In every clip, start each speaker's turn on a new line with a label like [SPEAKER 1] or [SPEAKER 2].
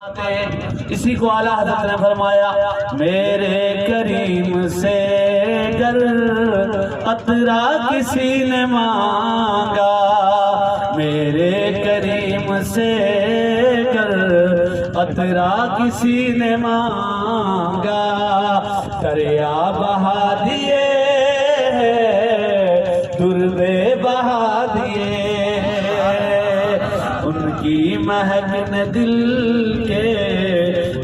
[SPEAKER 1] اسی کو اعلیٰ حضرت نے فرمایا میرے کریم سے گر قطرہ کسی نے مانگا، میرے کریم سے گر قطرہ کسی نے مانگا، دریا بہا دیے دربے بہا دیے، ان کی مہک نے دل کے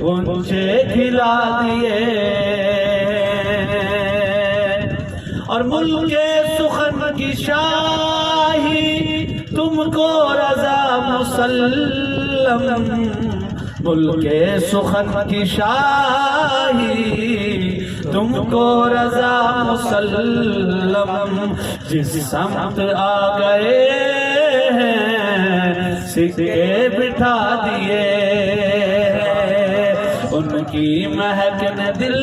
[SPEAKER 1] غنچے کھلا دیے، اور ملک سخن کی شاہی تم کو رضا مسلم، ملک سخن کی شاہی تم کو رضا مسلم، جس سمت آ گئے ہیں سکے بٹھا دیے، ان کی مہک نے دل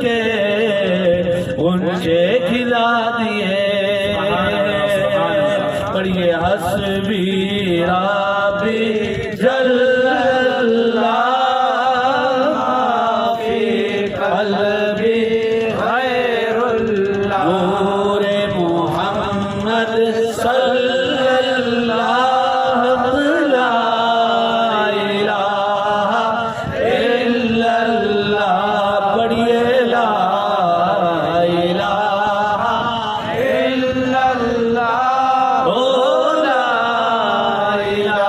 [SPEAKER 1] کے غنچے کھلا دیے، پڑھیے حسبی ربی جل اللہ فی قلبی غیر اللہ، نور محمد صلی اللہ لا الہ الا اللہ، پڑھیے لا الہ الا اللہ، لا الہ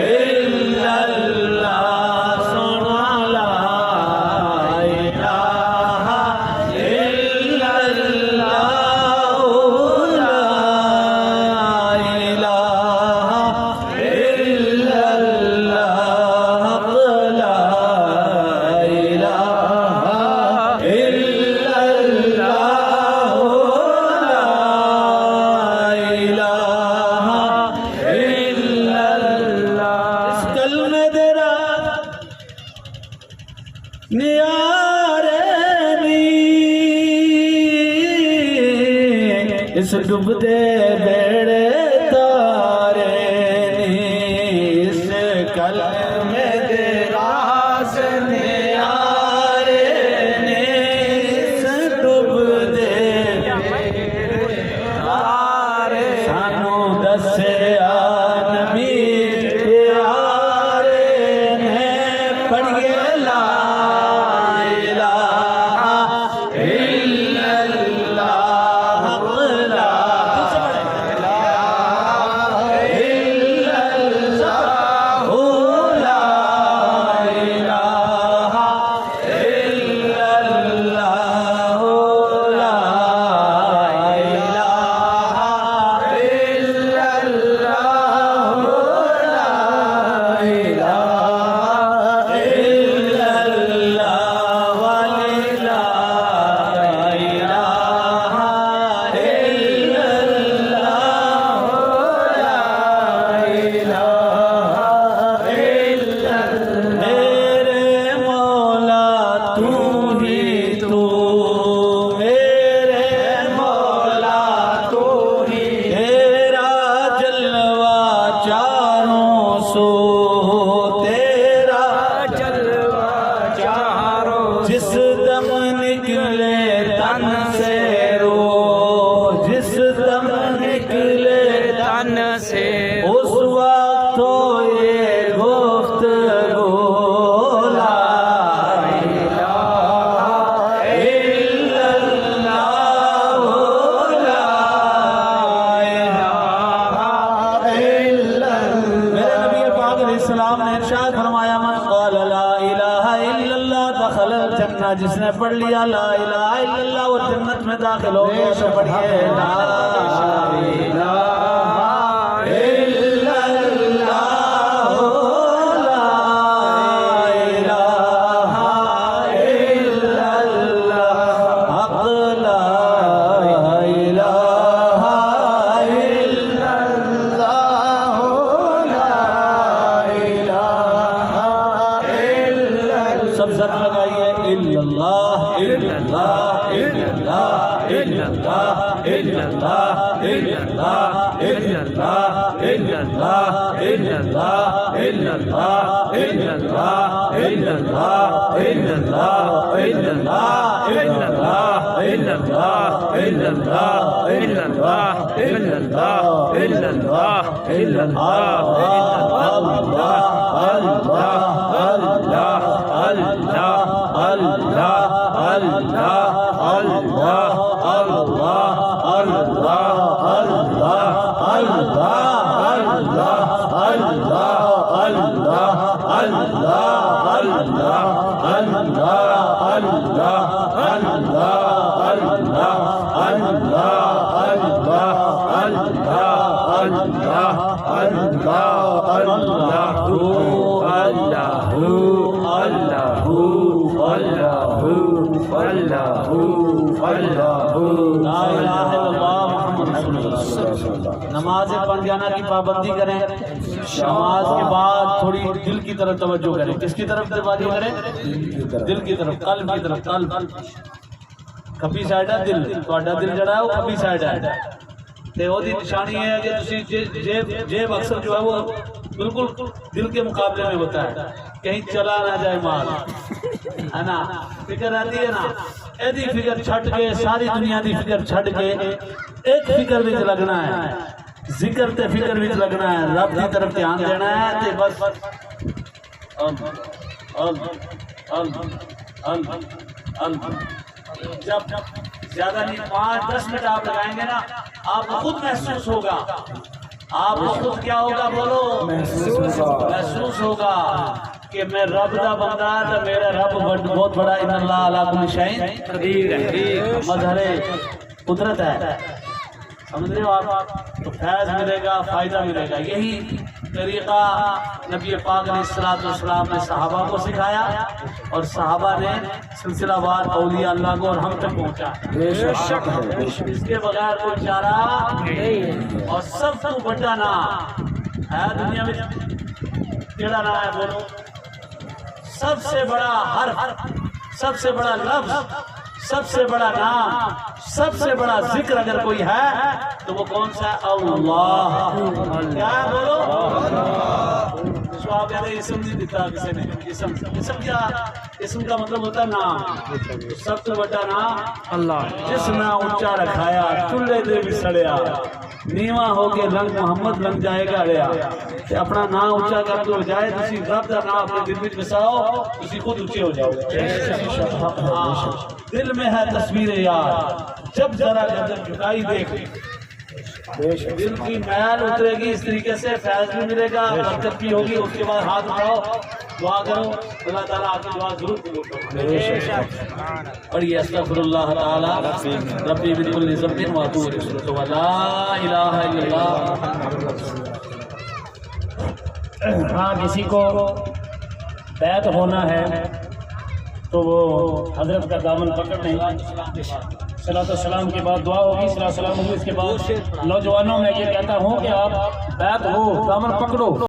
[SPEAKER 1] الا اللہ، سونا لا الہ الا اللہ، لا الہ الا اللہ، لا الہ الا اللہ، لا الہ الا اللہ، اس کلمے تیرا نیارے نی، اس ڈوبتے بیڑے تارے نی، اس کلمے تیرا نیارے نی، اس ڈوبتے بیڑے تارے، سانو دسیا نبی پیارے نے، پڑھیے لا الہ الا اللہ، لا الہ الا اللہ، لا الہ الا اللہ، لا الہ الا اللہ، لا الہ الا اللہ، ولی لا الہ الا اللہ، لا الہ الا اللہ، میرے مولا تو ہی تو، میرے مولا تو ہی، تیرا جلوہ چاروں سو، تیرا جلوہ چاروں، جس دم نکلے تن سے روح، جس دم نکلے تن سے، اس وقت ہو یہ گفتگو، لا الہ الا اللہ، لا الہ الا اللہ، میرے نبی پاک علیہ السلام نے ارشاد فرمایا من قال لا الہ الا اللہ دخل الجنہ، جس نے پڑھ لیا لا الہ الا اللہ وہ جنت میں داخل ہو گیا، تو پڑھیے لا الہ الا اللہ، لا الہ الا اللہ، حق لا الہ الا اللہ، لا الہ الا اللہ، سب سب لگائیے الا اللہ الا اللہ الا اللہ الا اللہ الا اللہ الا اللہ الا اللہ الا illallah, illallah, illallah, illallah, illallah, illallah, illallah, illallah, illallah, illallah, illallah, illallah, illallah, illallah, نماز پڑھ جانا کی پابندی کریں. نماز کے بعد تھوڑی دل کی طرف توجہ کریں. کس کی طرف توجہ کریں؟ دل کی طرف، قلب کی طرف. قلب کھبی سائڈ ہے، دل تہاڈا دل جڑا ہے وہ کھبی سائڈ ہے تے وہ دی نشانی ہے کہ تسی جیب اکثر جو ہے وہ بالکل دل کے مقابلے میں ہوتا ہے، کہیں چلا نہ جائے مال، ہے نا. فکر آتی ہے نا، ایدی فکر چھٹ کے ساری دنیا دی فکر چھٹ کے ایک فکر وچ لگنا ہے، ذکر تے فکر وچ لگنا ہے، رب دی طرف دھیان دینا ہے تے بس جب زیادہ نہیں 5-10 منٹ آپ لگائیں گے نا، آپ کو خود محسوس ہوگا، آپ کو خود کیا ہوگا بولو، محسوس ہوگا کہ میں رب دا بندہ تو میرا رب بہت بڑا، ان اللہ علی کل شیء قدیر، مظہر قدرت ہے. سمجھ رہے ہو آپ؟ تو فیض ملے گا، فائدہ ملے گا. یہی طریقہ نبی پاک علیہ السلام نے صحابہ کو سکھایا اور صحابہ نے سلسلہ وار اولیاء اللہ کو اور ہم تک پہنچا. اس کے بغیر کوئی چارہ نہیں. اور سب تو بڑا نام ہے دنیا میں کیڑا نام ہے بولو؟ سب سے بڑا حرف، سب سے بڑا لفظ، سب سے بڑا نام، سب سے بڑا ذکر اگر کوئی ہے تو وہ کون سا ہے؟ اللہ. کیا ہے بولو؟ آپ کہتے ہیں اسم نہیں دیتا کسی نے. اسم کیا؟ اسم کا مطلب ہوتا ہے نام. سب سے بڑا نام اللہ، جس نے اونچا رکھایا چولہے دے بھی سڑیا، نیواں ہو کے رنگ محمد لگ جائے گا ریا. اپنا نام اونچا کر کے ہو جائے، تسی رب کا نام اپنے دل میں بساؤ، تسی خود اونچے ہو جاؤ گے. دل میں ہے تصویر یار، جب ذرا گردن جھکائی دیکھ، دل کی میل اترے گی. اس طریقے سے فیض بھی ملے گا، برکت بھی ہوگی. اس کے بعد ہاتھ اٹھاؤ، دعا کرو، اللہ تعالیٰ آپ کی دعا ضرور قبول کرے. پڑھیے استغفر اللہ تعالی ربی من کل ذنب واتوب الیہ، لا الہ الا اللہ.
[SPEAKER 2] ہاں کسی کو بیعت ہونا ہے تو وہ حضرت کا دامن پکڑ لیں. صلاۃ السلام کے بعد دعا ہوگی، صلاۃ السلام ہوگی. اس کے بعد نوجوانوں میں یہ کہتا ہوں کہ آپ بیعت ہو، دامن پکڑو.